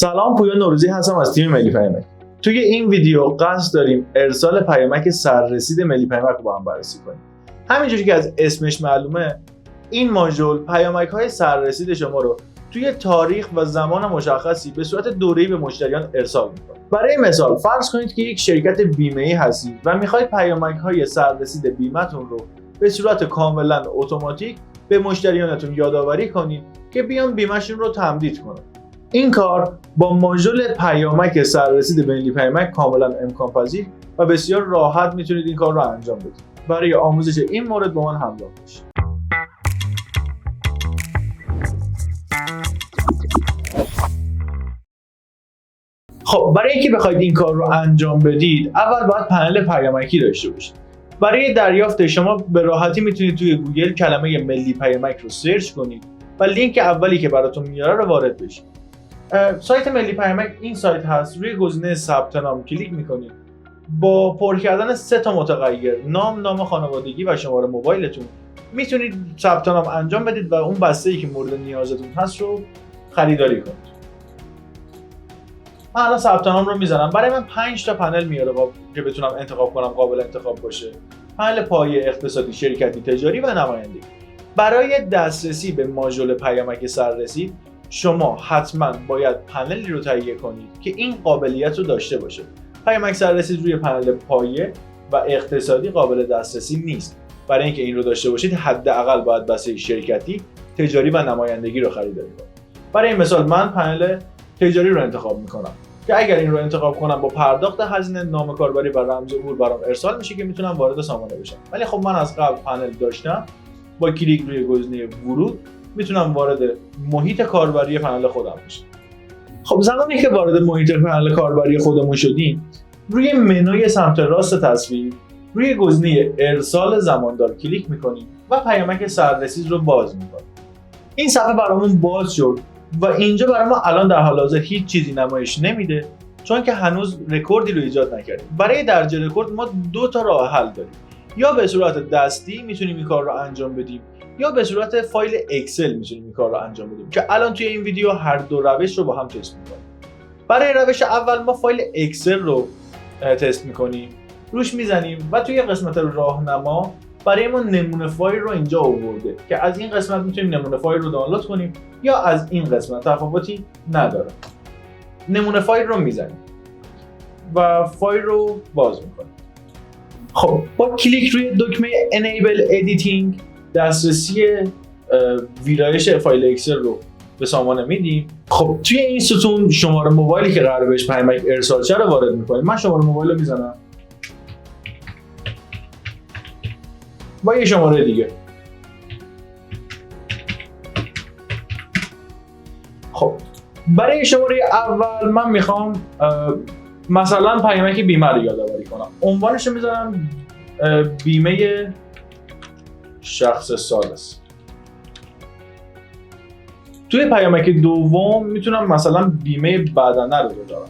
سلام، پویا نوروزی هستم از تیم ملی پیامک. توی این ویدیو قصد داریم ارسال پیامک سررسید ملی پیامک رو با هم بررسی کنیم. همینجوری که از اسمش معلومه، این ماژول پیامک‌های سررسید شما رو توی تاریخ و زمان مشخصی به صورت دوره‌ای به مشتریان ارسال می‌کنه. برای مثال فرض کنید که یک شرکت بیمه‌ای هستید و می‌خواید پیامک‌های سررسید بیمه‌تون رو به صورت کاملا اتوماتیک به مشتریانتون یادآوری کنید که بیان بیمه‌شون رو تمدید کنن. این کار با ماژول پیامک سررسید ملی پیامک کاملا امکان پذیر و بسیار راحت میتونید این کار رو انجام بدید. برای آموزش این مورد با من همراه باشید. خب برای اینکه بخواید این کار رو انجام بدید، اول باید پنل پیامکی داشته باشید. برای دریافت شما به راحتی میتونید توی گوگل کلمه ملی پیامک رو سرچ کنید و لینک اولی که براتون میاره رو وارد بشید. سایت ملی پیامک این سایت هست. روی گزینه ثبت نام کلیک میکنید. با پر کردن 3 تا متغیر نام خانوادگی و شماره موبایلتون میتونید ثبت نام انجام بدید و اون بسته‌ای که مورد نیازتون هست رو خریداری کنید. من الان ثبت نام رو میزنم. برای من 5 تا پنل میاره که بتونم انتخاب کنم، قابل انتخاب باشه. پنل پایه، اقتصادی، شرکتی، تجاری و نمایندگی. برای دسترسی به ماژول پیامک سررسید شما حتما باید پنلی رو تهیه کنید که این قابلیت رو داشته باشه. پیامک سررسید روی پنل پایه و اقتصادی قابل دسترسی نیست. برای اینکه این رو داشته باشید حداقل باید بسته شرکتی، تجاری و نمایندگی رو خریداری کنید. برای این مثال من پنل تجاری رو انتخاب میکنم که اگر این رو انتخاب کنم با پرداخت هزینه نام کاربری و رمز عبور برام ارسال میشه که میتونم وارد سامانه بشم. ولی خب من از قبل پنل داشتم، با کلیک روی گزینه ورود میتونم وارد محیط کاربری پنل خودم بشم. خب زمانی که وارد محیط پنل کاربری خودمون شدیم، روی منوی سمت راست تصویر روی گزینه ارسال زماندار کلیک میکنیم و پیامک سررسید رو باز میکنیم. این صفحه برامون باز شد و اینجا برای ما الان در حال حاضر هیچ چیزی نمایش نمیده، چون که هنوز رکوردی رو ایجاد نکردیم. برای درج رکورد ما 2 تا راه حل داریم. یا به صورت دستی میتونیم این کار رو انجام بدیم، یا به صورت فایل اکسل میتونیم این کار رو انجام بدیم که الان توی این ویدیو هر دو روش رو با هم تست میکنیم. برای روش اول ما فایل اکسل رو تست میکنیم، روش میزنیم و توی قسمت راهنما برای ما نمونه فایل رو اینجا آورده که از این قسمت میتونیم نمونه فایل رو دانلود کنیم یا از این قسمت، تفاوتی نداره. نمونه فایل رو میزنیم و فایل رو باز میکنیم. خب با کلیک روی دکمه Enable Editing دسترسی ویرایش فایل اکسل رو به سامانه میدیم. خب توی این ستون شماره موبایلی که قراره بهش پیامک ارسال شه رو وارد میکنیم. من شماره موبایل رو میزنم با یه شماره دیگه. خب برای شماره اول من میخوام مثلا پیامک بیمه رو یادآوری کنم. عنوانش رو میذارم بیمه شخص ثالث. توی پیامک دوم میتونم مثلا بیمه بدنه رو بذارم.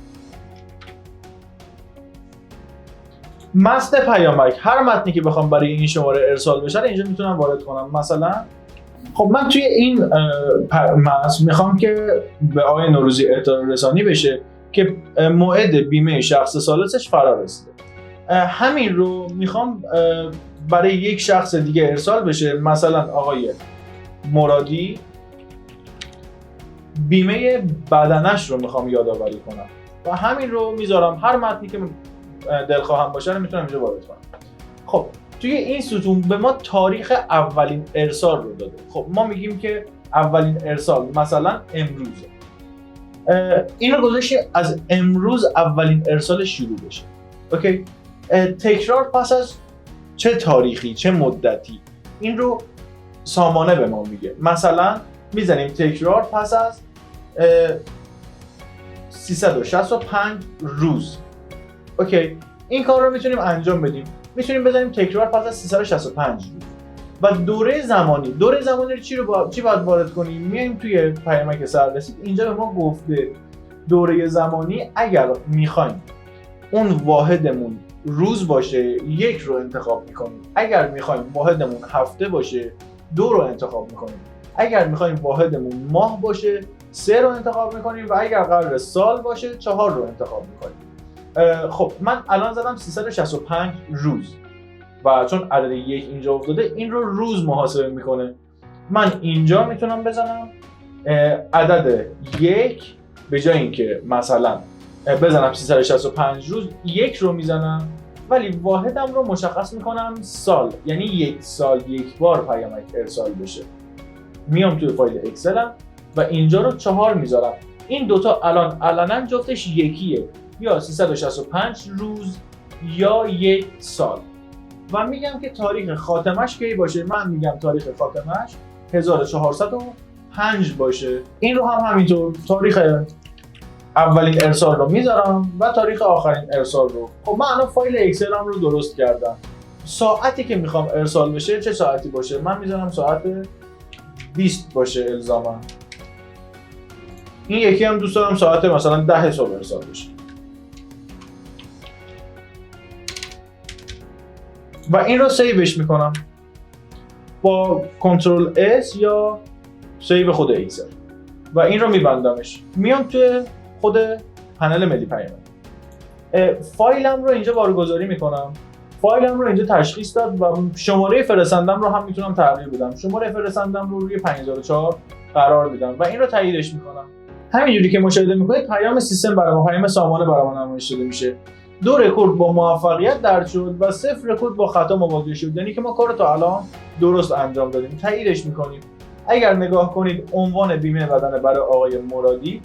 متن پیامک، هر متنی که بخوام برای این شماره ارسال بشه اینجا میتونم وارد کنم. مثلا خب من توی این متن میخوام که به آقای نوروزی اطلاع رسانی بشه که موعد بیمه شخص ثالثش فرا رسیده. همین رو میخوام برای یک شخص دیگه ارسال بشه، مثلا آقای مرادی بیمه بدنش رو میخوام یادآوری کنم و همین رو میذارم. هر متنی که دلخواهم باشه رو میتونم اینجا وارد کنم. خب توی این ستون به ما تاریخ اولین ارسال رو داده. خب ما میگیم که اولین ارسال مثلا امروزه. این رو گذاشتیم از امروز اولین ارسال شروع بشه. اوکی. تکرار پس از چه تاریخی، چه مدتی، این رو سامانه به ما میگه. مثلا میزنیم تکرار پس از 365 روز. اوکی. این کار رو میتونیم انجام بدیم. میتونیم بزنیم تکرار پس از 365 روز و دوره زمانی رو چی باید وارد کنیم؟ میایم توی پیامک سررسید، اینجا به ما گفته دوره زمانی اگر میخوایم اون واحدمون روز باشه 1 رو انتخاب میکنیم، اگر میخوایم واحدمون هفته باشه 2 رو انتخاب میکنیم، اگر میخوایم واحدمون ماه باشه 3 رو انتخاب میکنیم و اگر قرار سال باشه 4 رو انتخاب میکنیم. خب من الان زدم 365 روز و چون عدد 1 اینجا افتاده این رو روز محاسبه میکنه. من اینجا میتونم بزنم عدد 1 به جای اینکه مثلا بزنم 365 روز 1 رو میزنم ولی واحدم رو مشخص میکنم سال، یعنی 1 سال 1 بار پیامک ارسال بشه. میام توی فایل اکسلم و اینجا رو 4 میذارم. این دوتا الان علنا جفتش یکیه، یا 365 روز یا 1 سال. و میگم که تاریخ خاتمش کی باشه. من میگم تاریخ خاتمش 1405 باشه. این رو هم همینطور تاریخ اولین ارسال رو میذارم و تاریخ آخرین ارسال رو. خب من الان فایل اکسلم رو درست کردم. ساعتی که میخوام ارسال بشه چه ساعتی باشه؟ من میذارم ساعت 20 باشه الزاما. این یکی هم دوست دارم ساعت مثلا 10 صبح ارسال بشه. و این رو سیوش میکنم با کنترل S یا سیو خود اکسل و این رو میبندمش. میام توی خود پنل ملی پیامک، فایلم رو اینجا بارگذاری میکنم. فایلم رو اینجا تشخیص داد و شماره فرستندم رو هم میتونم تغییر بدم. شماره فرستندم رو روی 5004 قرار میدم و این رو تاییدش میکنم. همینجوری که مشاهده میکنید پیام سیستم برای ما، پیام سامانه برای ما نمایش داده میشه. 2 رکورد با موفقیت درج شد و 0 رکورد با خطا مواجه شد، یعنی که ما کار رو تا الان درست انجام دادیم. تاییدش میکنیم. اگر نگاه کنید عنوان بیمه بدنه برای آقای مرادی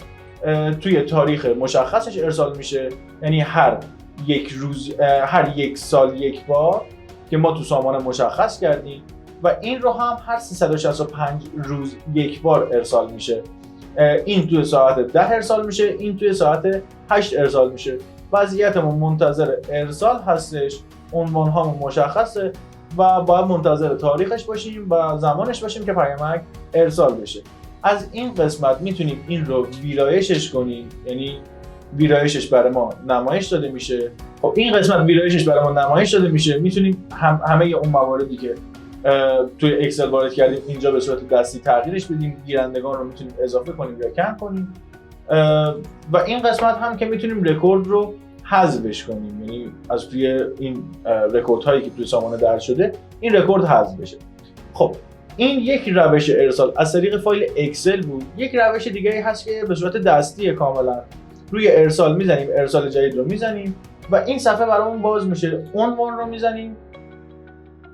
توی تاریخ مشخصش ارسال میشه، یعنی هر 1 سال 1 بار که ما تو سامانه مشخص کردیم و این رو هم هر 365 روز 1 بار ارسال میشه. این توی ساعت 10 ارسال میشه، این توی ساعت 8 ارسال میشه. وضعیتمون منتظر ارسال هستش، عنوان هامون مشخصه و باید منتظر تاریخش باشیم و زمانش باشیم که پیامک ارسال بشه. از این قسمت میتونیم این رو ویرایشش کنیم، یعنی ویرایشش برای ما نمایش داده میشه. خب این قسمت ویرایشش برای ما نمایش داده میشه. میتونیم همه اون مواردی که توی اکسل وارد کردیم اینجا به صورت دستی تغییرش بدیم. گیرندگان رو میتونیم اضافه کنیم یا کم کنیم و این قسمت هم که میتونیم رکورد رو حذفش کنیم، یعنی از توی این رکورد هایی که توی سامانه درج شده این رکورد حذف بشه. خب این یک روش ارسال از طریق فایل اکسل بود. یک روش دیگه هست که به صورت دستی کاملا روی ارسال میزنیم، ارسال جدید رو میزنیم و این صفحه برامون باز میشه. عنوان رو میزنیم،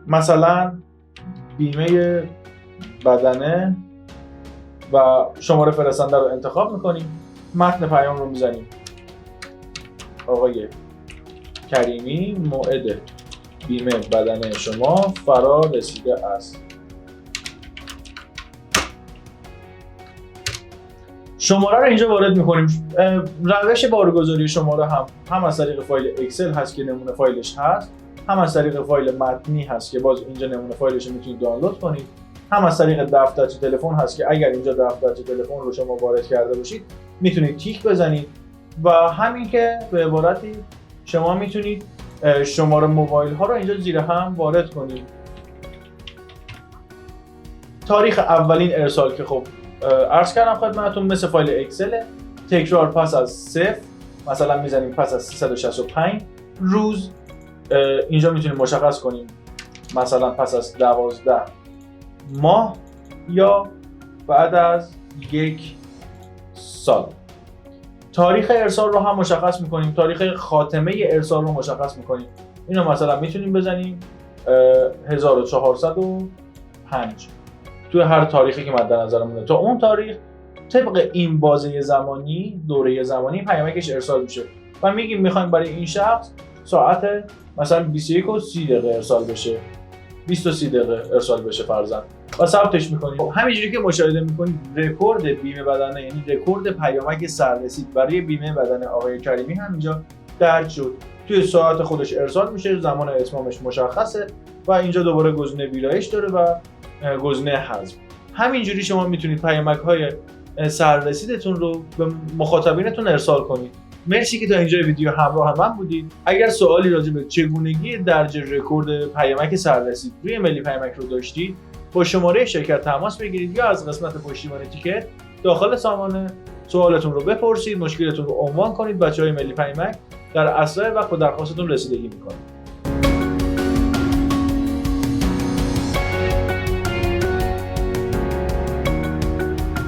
مثلا بیمه بدنه و شماره فرستنده رو انتخاب میکنیم. متن پیام رو میزنیم آقای کریمی موعد بیمه بدنه شما فرا رسیده است. شماره رو اینجا وارد میکنیم. روش بارگذاری شماره هم از طریق فایل اکسل هست که نمونه فایلش هست، هم از طریق فایل متنی هست که باز اینجا نمونه فایلش رو میتونید دانلود کنید، هم از طریق دفترچه تلفن هست که اگر اینجا دفترچه تلفن رو شما وارد کرده باشید میتونید تیک بزنید و همین که به عبارتی شما میتونید شماره موبایل ها رو اینجا زیر هم وارد کنید. تاریخ اولین ارسال که خب عرض کردم خدمتتون مثل فایل اکسل، تکرار پس از 0 مثلا میزنیم پس از 365 روز. اینجا میتونیم مشخص کنیم مثلا پس از 12 ماه یا بعد از 1 سال. تاریخ ارسال رو هم مشخص میکنیم، تاریخ خاتمه ارسال رو مشخص میکنیم. اینو مثلا میتونیم بزنیم 1405 توی هر تاریخی که مد نظرمونه. تا اون تاریخ طبق این بازه زمانی، دوره زمانی پیامکش ارسال میشه و میگیم میخوایم برای این شخص ساعت مثلا 21:30 ارسال بشه، 20:30 ارسال بشه فرضاً و ثبتش میکنیم. همینجوری که مشاهده میکنید رکورد بیمه بدنه، یعنی رکورد پیامک سررسید برای بیمه بدنه آقای کریمی هم اینجا درج شد. توی ساعت خودش ارسال میشه، زمان اتمامش مشخصه و اینجا دوباره گزینه ویرایش داره و گزینه حذف. همینجوری شما میتونید پیامک‌های سررسیدتون رو به مخاطبینتون ارسال کنید. مرسی که تا اینجا ویدیو همراه من بودید. اگر سوالی راجع به چگونگی درج رکورد پیامک سررسید روی ملی پیامک رو داشتید با شماره شرکت تماس بگیرید یا از قسمت پشتیبانی تیکت داخل سامانه سوالتون رو بپرسید، مشکلتون رو عنوان کنید. بچهای ملی پیامک در اسرع وقت به درخواستتون رسیدگی میکنن.